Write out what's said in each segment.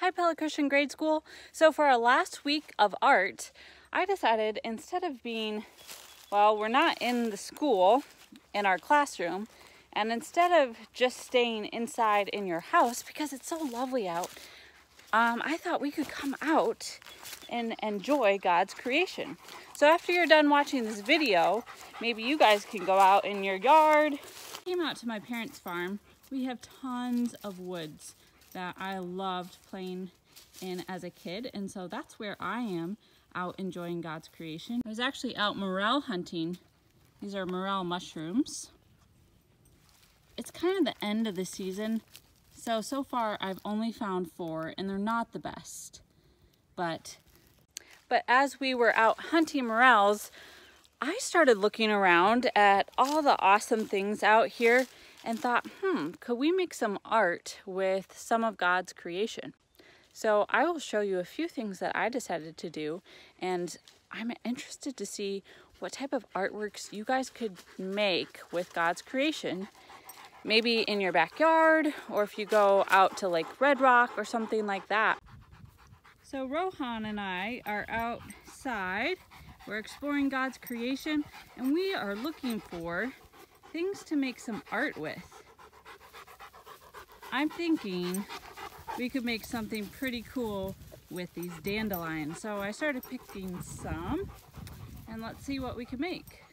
Hi Pella Christian Grade School. So for our last week of art, I decided instead of being, well, we're not in the school, in our classroom, and instead of just staying inside in your house because it's so lovely out, I thought we could come out and enjoy God's creation. So after you're done watching this video, maybe you guys can go out in your yard. I came out to my parents' farm. We have tons of woods that I loved playing in as a kid, and so that's where I am out enjoying God's creation. I was actually out morel hunting. These are morel mushrooms. It's kind of the end of the season, so far I've only found 4 and they're not the best. But as we were out hunting morels, I started looking around at all the awesome things out here and thought, could we make some art with some of God's creation? So I will show you a few things that I decided to do, and I'm interested to see what type of artworks you guys could make with God's creation. Maybe in your backyard, or if you go out to Lake Red Rock or something like that. So Rohan and I are outside. We're exploring God's creation, and we are looking for things to make some art with. I'm thinking we could make something pretty cool with these dandelions. So I started picking some, and let's see what we can make.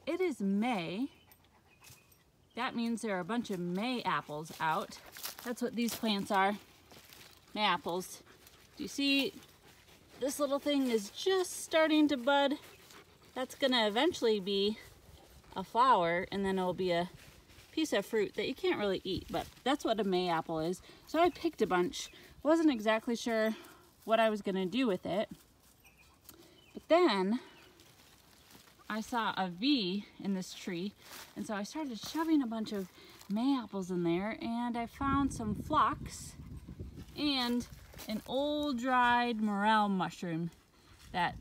It is May. That means there are a bunch of May apples out. That's what these plants are, May apples. Do you see this little thing is just starting to bud? That's gonna eventually be a flower, and then it'll be a piece of fruit that you can't really eat, but that's what a May apple is. So I picked a bunch. Wasn't exactly sure what I was gonna do with it, but then I saw a V in this tree, and so I started shoving a bunch of May apples in there, and I found some phlox and an old dried morel mushroom that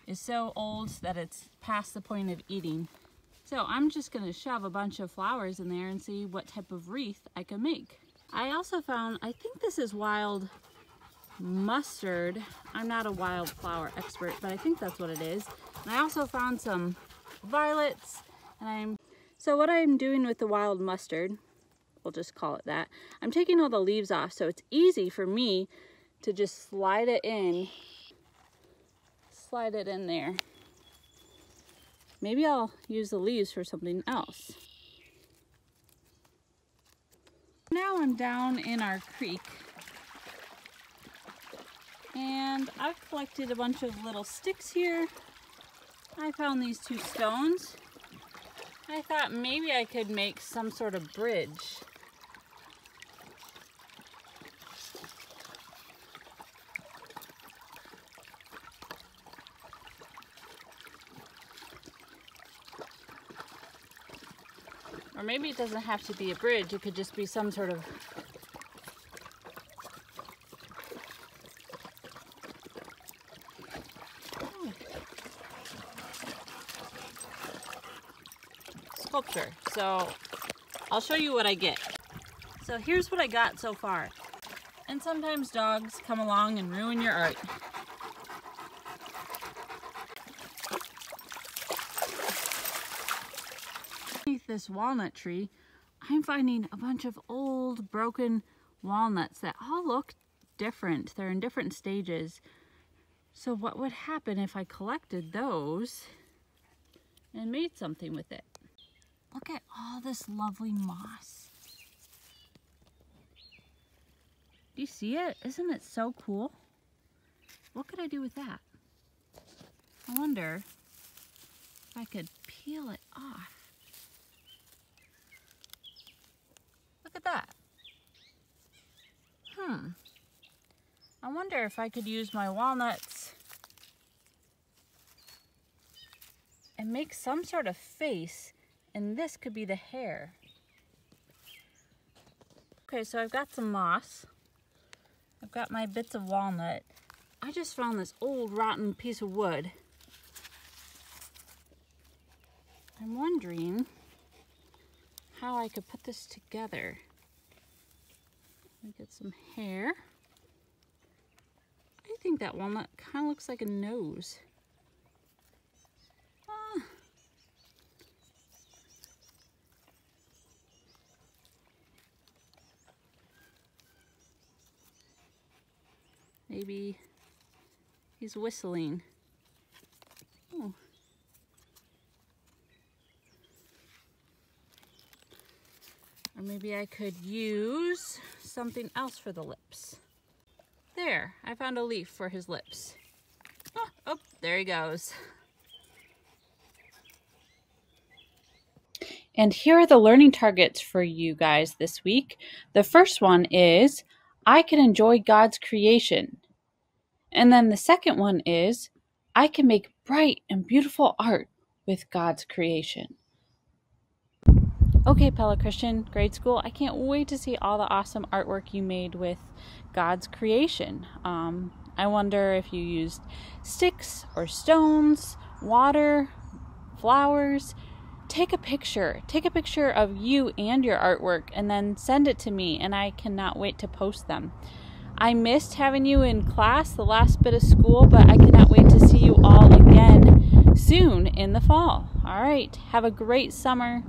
is so old that it's past the point of eating. So I'm just gonna shove a bunch of flowers in there and see what type of wreath I can make. I also found, I think this is wild mustard. I'm not a wildflower expert, but I think that's what it is. And I also found some violets, and so what I'm doing with the wild mustard, we'll just call it that, I'm taking all the leaves off so it's easy for me to just slide it in there. Maybe I'll use the leaves for something else. Now I'm down in our creek, and I've collected a bunch of little sticks here. I found these 2 stones. I thought maybe I could make some sort of bridge. Or maybe it doesn't have to be a bridge, it could just be some sort of sculpture. So I'll show you what I get. So here's what I got so far. And sometimes dogs come along and ruin your art. Beneath this walnut tree, I'm finding a bunch of old broken walnuts that all look different. They're in different stages. So what would happen if I collected those and made something with it? Look at all this lovely moss. Do you see it? Isn't it so cool? What could I do with that? I wonder if I could peel it off. Look at that. I wonder if I could use my walnuts and make some sort of face, and this could be the hair. Okay, so I've got some moss. I've got my bits of walnut. I just found this old rotten piece of wood. I'm wondering how I could put this together. Let me get some hair. I think that walnut kind of looks like a nose. Maybe he's whistling. Oh. Or maybe I could use something else for the lips. There, I found a leaf for his lips. Oh, there he goes. And here are the learning targets for you guys this week. The first one is, I can enjoy God's creation. And then the second one is, I can make bright and beautiful art with God's creation. Okay, Pella Christian Grade School, I can't wait to see all the awesome artwork you made with God's creation. I wonder if you used sticks or stones, water, flowers. Take a picture of you and your artwork and then send it to me, and I cannot wait to post them. I missed having you in class the last bit of school, but I cannot wait to see you all again soon in the fall. All right, have a great summer.